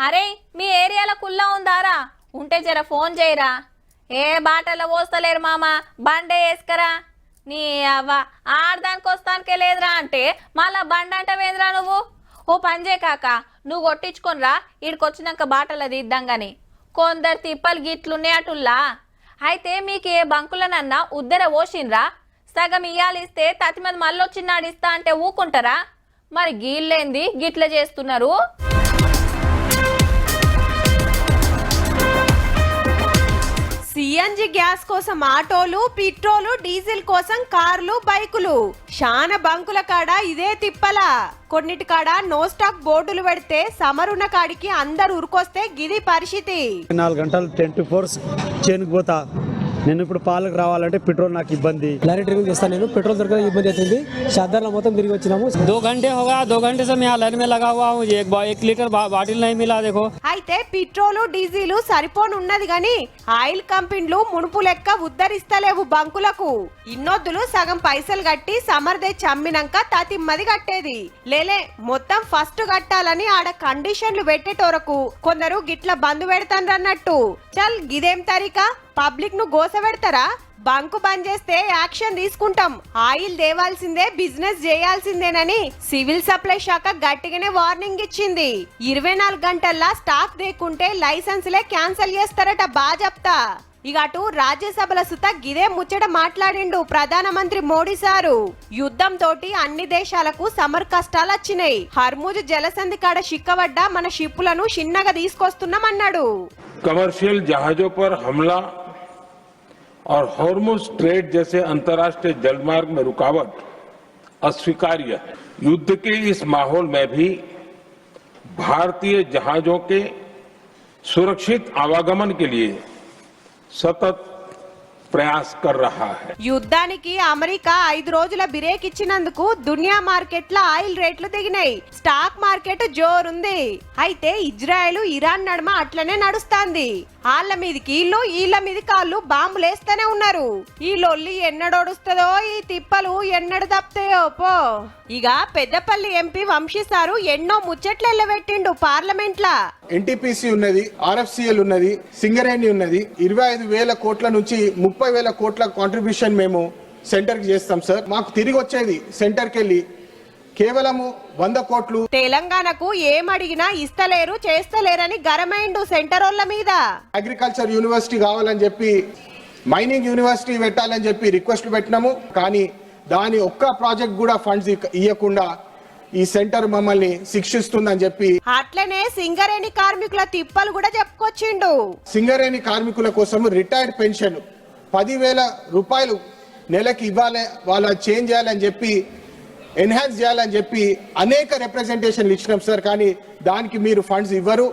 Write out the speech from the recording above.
అరే మీ ఏరియాలో కుల్లా ఉందారా? ఉంటే జర ఫోన్ చేయరా. ఏ బాటలో పోస్తలేరు మామ, బండే వేసుకరా. నీ అవ్వ ఆడదానికి వస్తానికే లేదురా అంటే మళ్ళా బండి అంటావేంద్రా నువ్వు? ఓ పంజే కాక నువ్వు కొట్టించుకొనిరా, ఈడికొచ్చినాక బాటలు తీద్దాం గాని. కొందరు తిప్పలు గిట్లున్నాయి అటుల్లా. అయితే మీకు ఏ బంకులనన్నా ఉద్దర పోసిండ్రా? సగం ఇయ్యాలిస్తే తతి మంది మళ్ళొచ్చినాడు ఇస్తా అంటే ఊకుంటారా? మరి గీళ్ళేంది గిట్ల చేస్తున్నారు? సిఎన్జి గ్యాస్ కోసం ఆటోలు, పెట్రోలు, డీజిల్ కోసం కార్లు, బైకులు. శాన బంకుల కాడ ఇదే తిప్పల. కొన్నిటి కాడ నో స్టాక్ బోర్డులు పెడితే సమరున్న కాడికి అందరు ఉరుకొస్తే గిది పరిస్థితి. 4 గంటలు 10 to 4 చేనుకు పోతా. నేను ఇప్పుడు పాలకు రావాలంటే పెట్రోల్ నాకు ఇబ్బంది. లారీ డ్రైవింగ్ చేస్తాను నేను. పెట్రోల్ దొరకడం ఇబ్బంది అవుతుంది. షాదార్లో మొత్తం తిరిగి వచ్చినాము. 2 घंटे होगा. 2 घंटे से मैं यहाँ लाइन में लगा हुआ हूँ. 1 लीटर बाटिल नहीं मिला देखो. అయితే పెట్రోలు, డీజిల్ సరిపోనున్నది గాని ఆయిల్ కంపెనీలు మునుపు లెక్క ఉద్ధరిస్తలేవు బంకులకు. ఇన్నొద్దులు సగం పైసలు కట్టి సమర్ తెచ్చి అమ్మినాక తతిమ్మది కట్టేది. లేలే మొత్తం ఫస్ట్ కట్టాలని ఆడ కండిషన్లు పెట్టేటోరకు కొందరు గిట్ల బంద్ పెడతానన్నట్టు. చల్ గిదేం తరీకా? పబ్లిక్ ను గోస పెడతారా? బంకు బంద్ చేస్తే యాక్షన్ తీసుకుంటాం, ఆయిల్ దేవాల్సిందే, బిజినెస్ చేయాల్సిందేనని సివిల్ సప్లై శాఖ గట్టిగానే వార్నింగ్ ఇచ్చింది. 24 గంటల్లో స్టాక్ దేకుంటే లైసెన్సులే క్యాన్సిల్ చేస్తారట బాజప్తా. ఇక అటు రాజ్యసభల సుత గిదే ముచ్చట మాట్లాడిండు ప్రధానమంత్రి మోడీ సారు. యుద్ధం తోటి అన్ని దేశాలకు సమర్ కష్టాలు వచ్చినాయి. హర్ముజ్ జలసంధి కాడ చిక్కబడ్డ మన షిప్పులను చిన్నగా తీసుకొస్తున్నామన్నాడు. कमर्शियल जहाजों पर हमला और हॉर्मुज ट्रेड जैसे अंतर्राष्ट्रीय जलमार्ग में रुकावट अस्वीकार्य है। युद्ध के इस माहौल में भी भारतीय जहाजों के सुरक्षित आवागमन के लिए सतत प्रयास कर रहा है. యుద్ధానికి అమెరికా 5 రోజుల బ్రేక్ ఇచ్చినందుకు దునియా మార్కెట్ల ఆయిల్ రేట్లు దిగినాయి. Stock market జోరుంది. అయితే ఇజ్రాయెల్, ఇరాన్ నడుమ అట్లనే నడుస్తాంది. ఆళ్ల మీదకి ఈళ్ల మీద కాళ్ళు బాంబులేస్తూనే ఉన్నారు. ఈ లొల్లి ఎన్నడొడుస్తుందో, ఈ తిప్పలు ఎన్నడు తప్పుతాయో పో. ఇక పెద్దపల్లి ఎంపీ వంశీ సారు ఎన్నో ముచ్చట్లు ఎల్లబెట్టిండు పార్లమెంట్ లా. ఎన్టీపీసీ ఉన్నది, ఆర్ఎఫ్సిఎల్ ఉన్నది, సింగరేణి ఉన్నది. 25,000 కోట్ల నుంచి 30,000 కోట్ల కాంట్రిబ్యూషన్ మేము సెంటర్ కి చేస్తాం సార్. మాకు తిరిగి వచ్చేది సెంటర్ కి వెళ్ళి కేవలము 100 కోట్లు. తెలంగాణకు ఏమడిగినా ఇస్తలేరు, చేస్తలేరని గరమైండు సెంటరోళ్ల మీద. అగ్రికల్చర్ యూనివర్సిటీ కావాలని చెప్పి, మైనింగ్ యూనివర్సిటీ పెట్టాలని చెప్పి రిక్వెస్ట్ పెట్టినాము. కానీ దాని ఒక్క ప్రాజెక్ట్ కూడా ఫండ్స్ ఇవ్వకుండా ఈ సెంటర్ మమ్మల్ని శిక్షిస్తుందని చెప్పి అట్లనే సింగరేణి కార్మికుల తిప్పలు కూడా చెప్పుకొచ్చిండు. సింగరేణి కార్మికుల కోసం రిటైర్డ్ పెన్షన్ 10,000 రూపాయలు నెలకి ఇవ్వాలి, వాళ్ళ చేంజ్ చేయాలని చెప్పి, ఎన్హాన్స్ చేయాలని చెప్పి అనేక రిప్రజెంటేషన్లు ఇచ్చినాం సార్. కానీ దానికి మీరు ఫండ్స్ ఇవ్వరు.